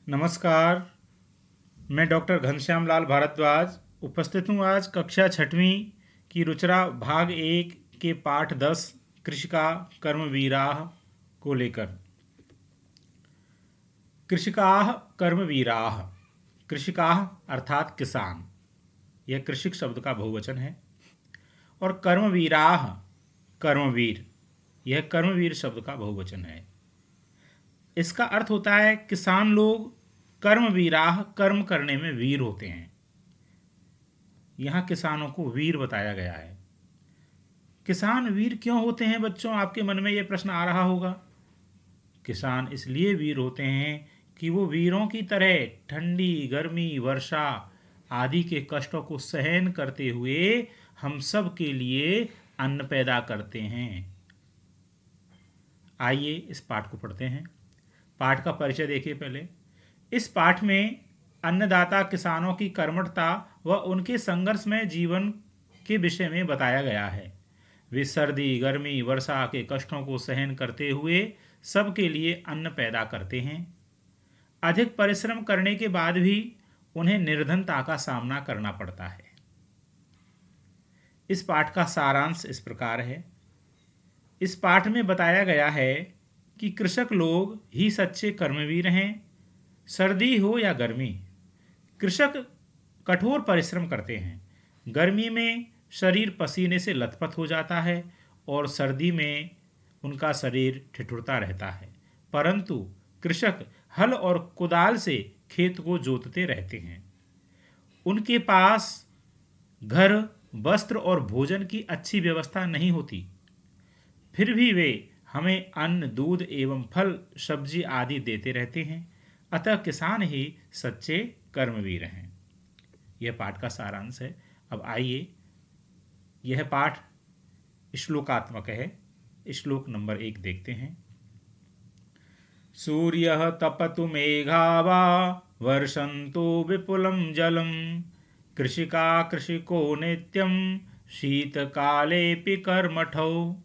नमस्कार। मैं डॉक्टर घनश्याम लाल भारद्वाज उपस्थित हूँ आज कक्षा छठवीं की रुचरा भाग 1 के पाठ 10 कृषिका कर्मवीराः को लेकर। कृषिकाः कर्मवीराः। कृषिकाः अर्थात किसान, यह कृषिक शब्द का बहुवचन है। और कर्मवीराः कर्मवीर, यह कर्मवीर शब्द का बहुवचन है। इसका अर्थ होता है किसान लोग कर्मवीराः, कर्म करने में वीर होते हैं। यहाँ किसानों को वीर बताया गया है। किसान वीर क्यों होते हैं बच्चों? आपके मन में यह प्रश्न आ रहा होगा। किसान इसलिए वीर होते हैं कि वो वीरों की तरह ठंडी, गर्मी, वर्षा आदि के कष्टों को सहन करते हुए हम सब के लिए अन्न पैदा करते हैं। आइए इस पाठ को पढ़ते हैं। पाठ का परिचय देखिए पहले। इस पाठ में अन्नदाता किसानों की कर्मठता व उनके संघर्षमय जीवन के विषय में बताया गया है। वे सर्दी, गर्मी, वर्षा के कष्टों को सहन करते हुए सबके लिए अन्न पैदा करते हैं। अधिक परिश्रम करने के बाद भी उन्हें निर्धनता का सामना करना पड़ता है। इस पाठ का सारांश इस प्रकार है। इस पाठ में बताया गया है कि कृषक लोग ही सच्चे कर्मवीर हैं। सर्दी हो या गर्मी, कृषक कठोर परिश्रम करते हैं। गर्मी में शरीर पसीने से लथपथ हो जाता है और सर्दी में उनका शरीर ठिठुरता रहता है, परंतु कृषक हल और कुदाल से खेत को जोतते रहते हैं। उनके पास घर, वस्त्र और भोजन की अच्छी व्यवस्था नहीं होती, फिर भी वे हमें अन्न, दूध एवं फल, सब्जी आदि देते रहते हैं। अतः किसान ही सच्चे कर्मवीर हैं। यह पाठ का सारांश है। अब आइए, यह पाठ श्लोकात्मक है। श्लोक नंबर 1 देखते हैं। सूर्यः तपतु मेघा वा वर्षन्तु विपुलं जलम, कृषिका कृषिको नित्यं शीतकालेऽपि कर्मठौ।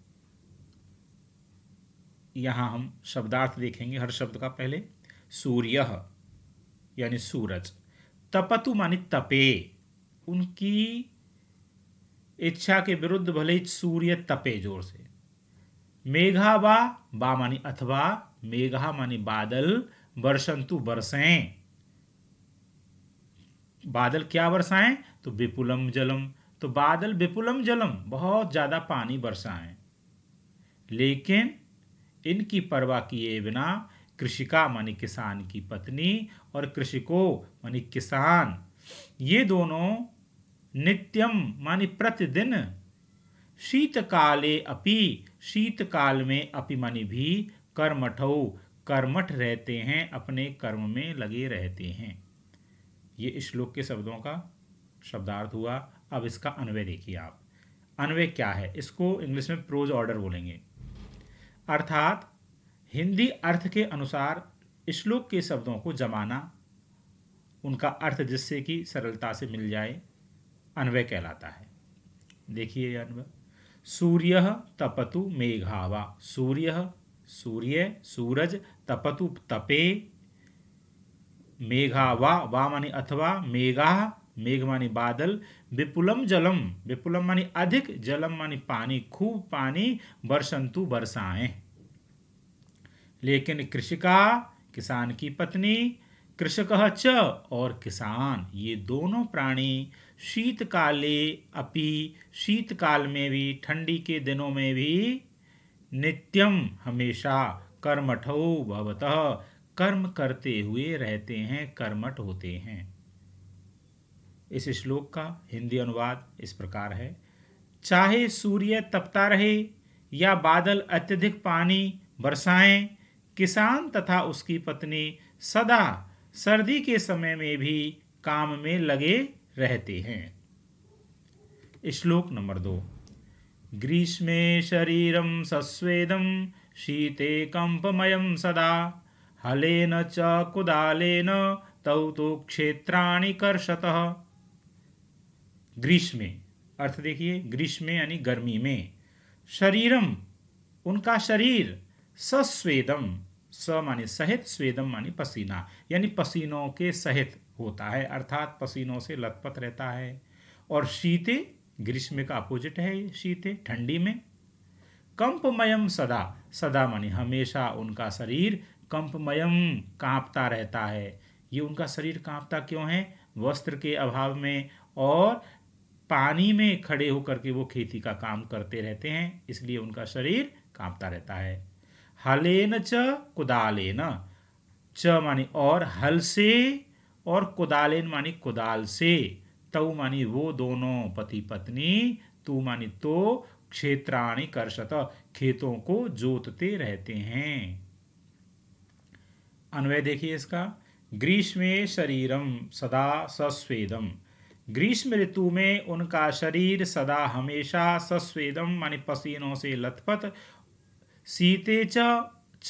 यहाँ हम शब्दार्थ देखेंगे हर शब्द का। पहले सूर्य यानी सूरज, तपतु मानी तपे, उनकी इच्छा के विरुद्ध भले ही सूर्य तपे जोर से। मेघा बा मानी अथवा, मेघा मानी बादल, वर्षंतु बरसें। बादल क्या बरसाएं? तो विपुलम जलम, तो बादल विपुलम जलम, बहुत ज्यादा पानी बरसाएं। लेकिन इनकी परवाह किए बिना कृषिका मानी किसान की पत्नी और कृषिको मानी किसान, ये दोनों नित्यम मानी प्रतिदिन, शीतकाले अपि, शीतकाल में अपि मानी भी, कर्मठौ कर्मठ रहते हैं, अपने कर्म में लगे रहते हैं। ये श्लोक के शब्दों का शब्दार्थ हुआ। अब इसका अन्वय देखिए आप। अन्वय क्या है? इसको इंग्लिश में प्रोज ऑर्डर बोलेंगे। अर्थात हिंदी अर्थ के अनुसार श्लोक के शब्दों को जमाना, उनका अर्थ जिससे कि सरलता से मिल जाए, अन्वय कहलाता है। देखिए अन्वय। सूर्य तपतु मेघावा, सूर्य सूर्य, सूरज, तपतु तपे, मेघावा वा मानी अथवा, मेघा मेघ मानी बादल, विपुलम जलम, विपुलम मानी अधिक, जलम मानी पानी, खूब पानी, बरसंतु बरसाएं। लेकिन कृषिका किसान की पत्नी, कृषकः च और किसान, ये दोनों प्राणी शीतकाले अपि, शीतकाल में भी, ठंडी के दिनों में भी, नित्यम हमेशा, कर्मठौ भवतः कर्म करते हुए रहते हैं, कर्मठ होते हैं। इस श्लोक का हिंदी अनुवाद इस प्रकार है। चाहे सूर्य तपता रहे या बादल अत्यधिक पानी बरसाएं, किसान तथा उसकी पत्नी सदा सर्दी के समय में भी काम में लगे रहते हैं। श्लोक नंबर 2। ग्रीष्मे शरीरं सस्वेदं, शीते कंपमयं सदा, हलेन च कुदालेन तौ तो क्षेत्राणि कर्षतः। ग्रीष्मे, अर्थ देखिए, ग्रीष्मे यानी गर्मी में, शरीरम उनका शरीर, सस्वेदम स माने सहित, स्वेदम माने पसीना, यानी पसीनों के सहित होता है, अर्थात पसीनों से लथपथ रहता है। और शीते, ग्रीष्म का अपोजिट है शीते, ठंडी में। कंपमयम सदा, सदा माने हमेशा उनका शरीर कंपमयम कांपता रहता है। ये उनका शरीर कांपता क्यों है? वस्त्र के अभाव में और पानी में खड़े होकर के वो खेती का काम करते रहते हैं, इसलिए उनका शरीर कांपता रहता है। हलेन च कुदालेन, च मानी और, हल से, और कुदालेन मानी कुदाल से। तऊ मानी वो दोनों पति पत्नी, तू मानी तो, क्षेत्राणि कर्षत खेतों को जोतते रहते हैं। अन्वय देखिए इसका। ग्रीष्मे शरीरम सदा सस्वेदम, ग्रीष्म ऋतु में उनका शरीर सदा हमेशा सस्वेदम माने पसीनों से लथपथ, शीते च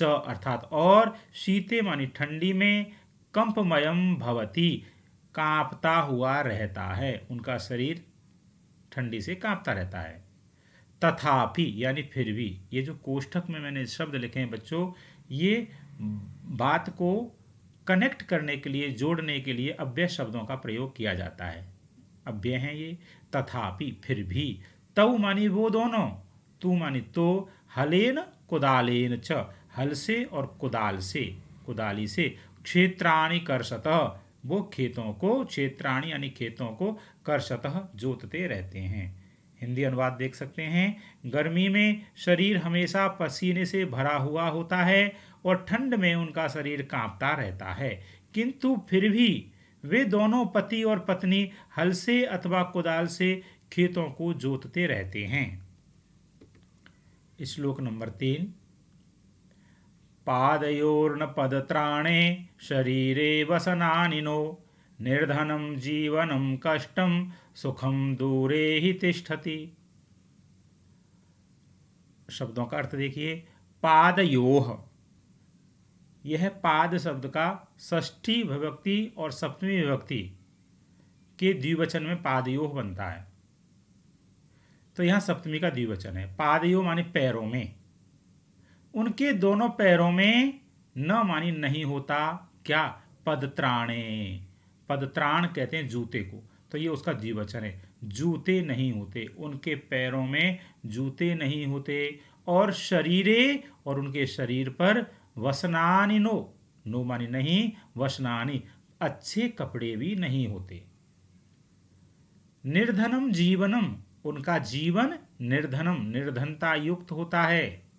अर्थात और, शीते मानी ठंडी में, कंपमयम भवती कांपता हुआ रहता है, उनका शरीर ठंडी से कांपता रहता है। तथापि यानी फिर भी, ये जो कोष्ठक में मैंने शब्द लिखे हैं बच्चों, ये बात को कनेक्ट करने के लिए, जोड़ने के लिए अव्यय शब्दों का प्रयोग किया जाता है। अव्यय हैं ये। तथापि फिर भी, तऊ मानी वो दोनों, तू मानी तो, हलेन कुदालेन च हल से और कुदाल से, कुदाली से, क्षेत्राणि कर्षतः वो खेतों को, क्षेत्राणि यानी खेतों को, कर्षतः जोतते रहते हैं। हिंदी अनुवाद देख सकते हैं। गर्मी में शरीर हमेशा पसीने से भरा हुआ होता है और ठंड में उनका शरीर कांपता रहता है, किंतु फिर भी वे दोनों पति और पत्नी हल से अथवा कुदाल से खेतों को जोतते रहते हैं। श्लोक नंबर 3। पादयोर्न पदत्राणे शरीरे वसनानिनो, निर्धनम जीवनम कष्टम सुखम दूरे ही तिष्ठति। शब्दों का अर्थ देखिए। पादयोह, यह पाद शब्द का षष्ठी विभक्ति और सप्तमी विभक्ति के द्विवचन में पादयोह बनता है, तो यहां सप्तमी का द्विवचन है। पादयोह माने पैरों में, उनके दोनों पैरों में, न मानी नहीं होता क्या? पदत्राणे, पदत्राण कहते हैं जूते को, तो ये उसका द्विवचन है। जूते नहीं होते, उनके पैरों में जूते नहीं होते। और शरीरे, और उनके शरीर पर, वसनानि नो, नो मानी नहीं, वसनानि अच्छे कपड़े भी नहीं होते। निर्धनम जीवनम, उनका जीवन निर्धनम निर्धनता युक्त होता है।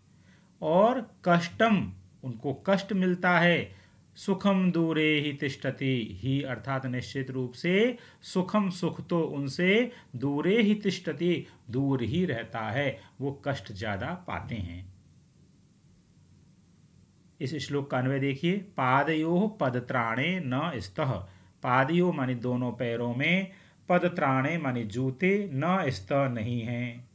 और कष्टम, उनको कष्ट मिलता है। सुखम दूरे ही तिष्ठति, ही अर्थात निश्चित रूप से, सुखम सुख तो उनसे, दूरे ही तिष्ठति दूर ही रहता है, वो कष्ट ज्यादा पाते हैं। इस श्लोक का अन्वय देखिए। पादयोः पदत्राणे न स्तः, पादयोः माने दोनों पैरों में, पदत्राणे माने जूते, न स्तः नहीं हैं।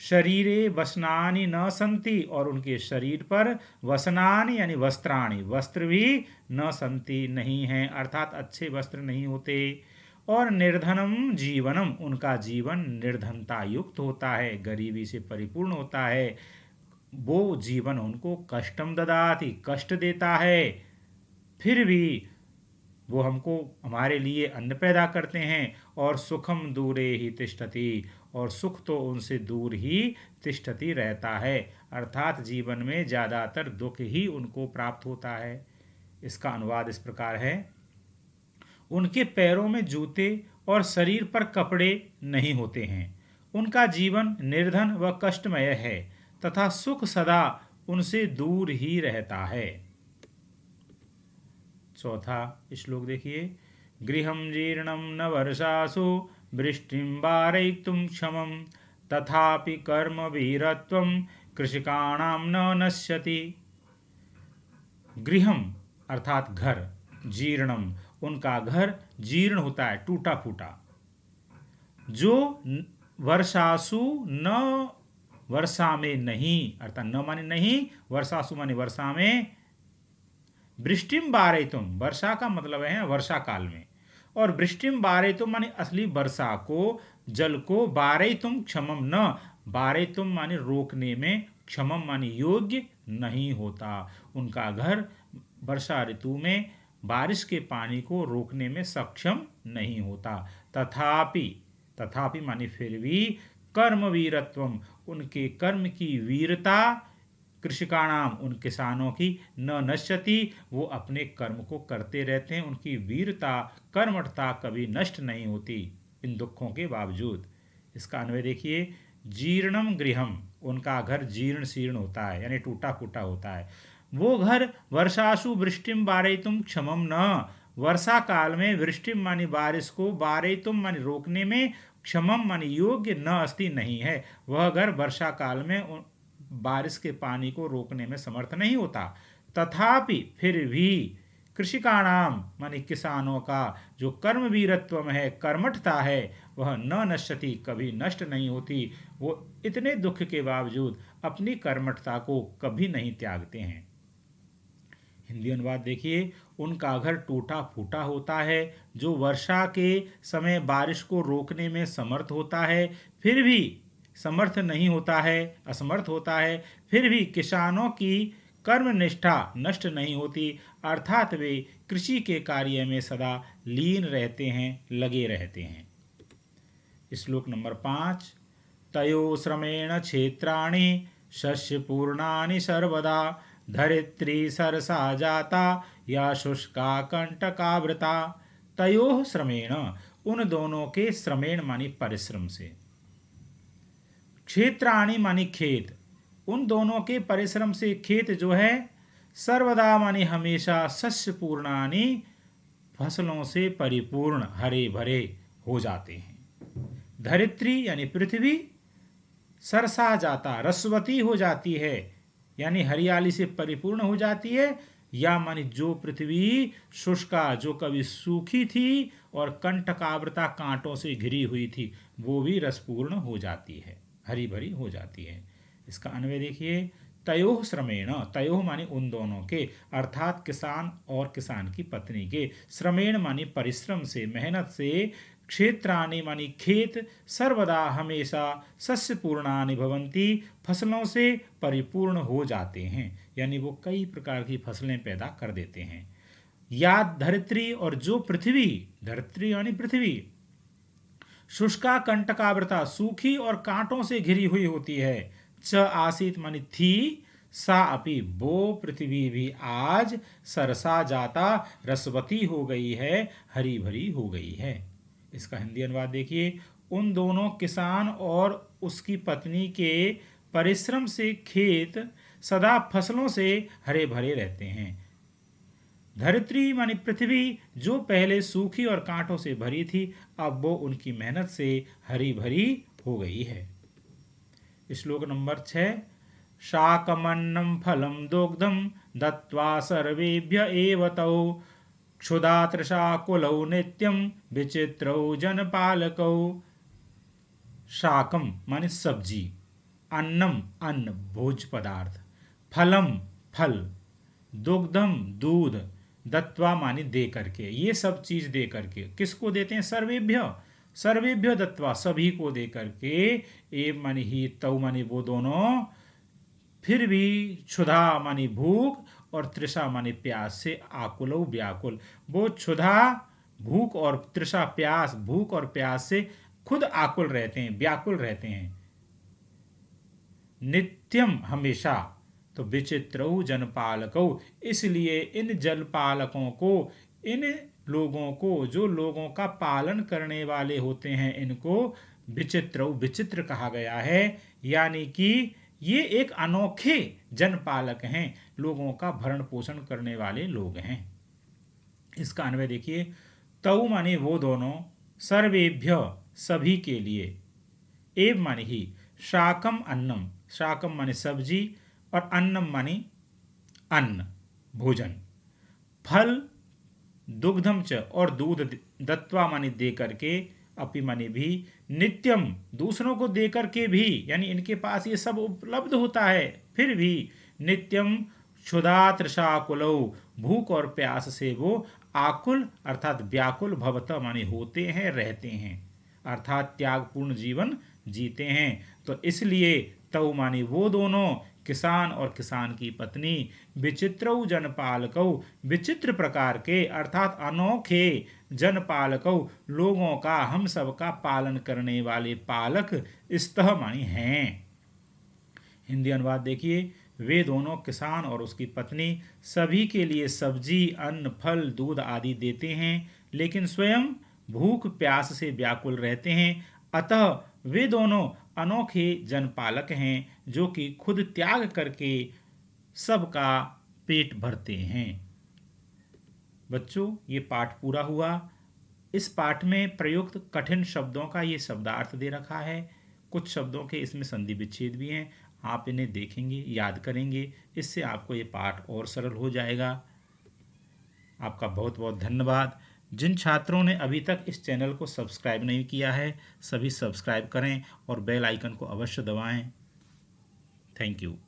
शरीरे वसनानि न संति, और उनके शरीर पर, वसनानि यानी वस्त्राणि, वस्त्र भी, न संति नहीं हैं, अर्थात अच्छे वस्त्र नहीं होते। और निर्धनम जीवनम, उनका जीवन निर्धनता युक्त होता है, गरीबी से परिपूर्ण होता है। वो जीवन उनको कष्टम ददाति, कष्ट देता है, फिर भी वो हमको, हमारे लिए अन्न पैदा करते हैं। और सुखम दूरे ही तिष्ठति, और सुख तो उनसे दूर ही तिष्ठति रहता है, अर्थात जीवन में ज़्यादातर दुख ही उनको प्राप्त होता है। इसका अनुवाद इस प्रकार है। उनके पैरों में जूते और शरीर पर कपड़े नहीं होते हैं, उनका जीवन निर्धन व कष्टमय है, तथा सुख सदा उनसे दूर ही रहता है। चौथा श्लोक देखिए। गृहं जीर्णं न वर्षासु वृष्टिं वारयितुं क्षमं, तथापि कर्मवीरत्वं कृषिकाणां न नश्यति। गृहम अर्थात घर, जीर्णम उनका घर जीर्ण होता है, टूटा फूटा। जो वर्षासु, न वर्षा में नहीं, अर्थात न माने नहीं, वर्षासु माने वर्षा में, वृष्टिम बारयितुम, वर्षा का मतलब है वर्षा काल में, और वृष्टिम बारयितुम माने असली वर्षा को, जल को, बारयितुम क्षमम न, बारयितुम माने रोकने में, क्षमम माने योग्य, नहीं होता। उनका घर वर्षा ऋतु में बारिश के पानी को रोकने में सक्षम नहीं होता। तथापि तथापि मानी फिर भी कर्म वीरत्वम, उनके कर्म की वीरता, कृषिकाणाम उन किसानों की न नश्यति, वो अपने कर्म को करते रहते हैं, उनकी वीरता कर्मठता कभी नष्ट नहीं होती इन दुखों के बावजूद। इसका अन्वय देखिए, जीर्णम गृहम, उनका घर जीर्ण शीर्ण होता है यानी टूटा फूटा होता है। वो घर वर्षासु वृष्टिम वारयितुम क्षमम न, वर्षा काल में वृष्टिम मानी बारिश को, वारयितुम मानी रोकने में, क्षमम मानी योग्य, न अस्ति नहीं है। वह घर वर्षा काल में बारिश के पानी को रोकने में समर्थ नहीं होता। तथापि फिर भी कृषिकाणाम मानी किसानों का जो कर्म वीरत्व है, कर्मठता है, वह न नश्यति, कभी नष्ट नहीं होती। वो इतने दुख के बावजूद अपनी कर्मठता को कभी नहीं त्यागते हैं। हिंदी अनुवाद देखिए, उनका घर टूटा फूटा होता है, जो वर्षा के समय बारिश को रोकने में समर्थ होता है, फिर भी समर्थ नहीं होता है, असमर्थ होता है, फिर भी किसानों की कर्मनिष्ठा नष्ट नहीं होती, अर्थात वे कृषि के कार्य में सदा लीन रहते हैं, लगे रहते हैं। श्लोक नंबर 5, तयो श्रमेण क्षेत्राणि शस्यपूर्णानि सर्वदा, धरित्री सरसा जाता या शुष्का कंटकावृता। तयोः श्रमेण, उन दोनों के, श्रमेण मानी परिश्रम से, क्षेत्राणि मानी खेत, उन दोनों के परिश्रम से खेत जो है, सर्वदा मानी हमेशा, शस्य पूर्णानि फसलों से परिपूर्ण हरे भरे हो जाते हैं। धरित्री यानी पृथ्वी, सरसा जाता रसवती हो जाती है यानी हरियाली से परिपूर्ण हो जाती है, या मानी जो पृथ्वी शुष्का, जो कभी सूखी थी और कंटकावृता कांटों से घिरी हुई थी, वो भी रसपूर्ण हो जाती है, हरी भरी हो जाती है। इसका अन्वय देखिए, तयोः श्रमेण, तयोः मानी उन दोनों के, अर्थात किसान और किसान की पत्नी के, श्रमेण मानी परिश्रम से, मेहनत से, क्षेत्राणि मानी खेत, सर्वदा हमेशा, शस्य पूर्णानि भवन्ति फसलों से परिपूर्ण हो जाते हैं, यानी वो कई प्रकार की फसलें पैदा कर देते हैं। या धरित्री, और जो पृथ्वी, धरित्री यानी पृथ्वी, शुष्का कंटकावृता सूखी और कांटों से घिरी हुई होती है, च आसीत मानी थी, सा अपि वो पृथ्वी भी आज, सरसा जाता रसवती हो गई है, हरी भरी हो गई है। इसका हिंदी अनुवाद देखिए, उन दोनों किसान और उसकी पत्नी के परिश्रम से खेत सदा फसलों से हरे भरे रहते हैं। धरित्री मानी पृथ्वी, जो पहले सूखी और कांटों से भरी थी, अब वो उनकी मेहनत से हरी भरी हो गई है। श्लोक नंबर 6, शाकमन्नं फलं दुग्धं दत्वा सर्वेभ्य एव तौ, क्षुधातृषाकुलौ नित्यं विचित्रौ जनपालकौ। शाकम माने सब्जी, अन्नम अन्न भोज्य पदार्थ, फलम फल, दुग्धम दूध, दत्वा माने दे करके, ये सब चीज दे करके, किसको देते हैं, सर्वेभ्य, सर्वेभ्य दत्वा सभी को दे करके, एव मानी ही, तौ मानी वो दोनों, फिर भी क्षुधा मानी भूख और तृषा मानी प्यास से, आकुलौ व्याकुल, वो क्षुधा भूख और तृषा प्यास, भूख और प्यास से खुद आकुल रहते हैं, व्याकुल रहते हैं। नित्यम हमेशा, तो विचित्रौ जनपालकौ, इसलिए इन जलपालकों को, इन लोगों को, जो लोगों का पालन करने वाले होते हैं, इनको विचित्रौ, विचित्र कहा गया है, यानी कि ये एक अनोखे जनपालक हैं, लोगों का भरण पोषण करने वाले लोग हैं। इसका अन्वय देखिए, तौ माने वो दोनों, सर्वेभ्य सभी के लिए, एव माने ही, शाकम अन्नम, शाकम माने सब्जी और अन्नम माने अन्न भोजन, फल दुग्धम च और दूध, दत्वा माने दे करके, अपि माने भी, नित्यम दूसरों को दे करके भी, यानी इनके पास ये सब उपलब्ध होता है, फिर भी नित्यम क्षुधा तृषाकुलौ, भूख और प्यास से वो आकुल अर्थात व्याकुल, भवत माने होते हैं, रहते हैं, अर्थात त्यागपूर्ण जीवन जीते हैं। तो इसलिए तौ माने वो दोनों किसान और किसान की पत्नी विचित्रौ जनपालकौ, विचित्र प्रकार के अर्थात अनोखे जनपालकौ, लोगों का हम सब का पालन करने वाले पालक स्तः मानी हैं। हिंदी अनुवाद देखिए, वे दोनों किसान और उसकी पत्नी सभी के लिए सब्जी, अन्न, फल, दूध आदि देते हैं, लेकिन स्वयं भूख प्यास से व्याकुल रहते हैं। अतः वे दोनों अनोखे जनपालक हैं जो कि खुद त्याग करके सबका पेट भरते हैं। बच्चों, ये पाठ पूरा हुआ। इस पाठ में प्रयुक्त कठिन शब्दों का ये शब्दार्थ दे रखा है। कुछ शब्दों के इसमें संधि विच्छेद भी हैं। आप इन्हें देखेंगे, याद करेंगे, इससे आपको ये पाठ और सरल हो जाएगा। आपका बहुत बहुत धन्यवाद। जिन छात्रों ने अभी तक इस चैनल को सब्सक्राइब नहीं किया है, सभी सब्सक्राइब करें और बेल आइकन को अवश्य दबाएं। Thank you.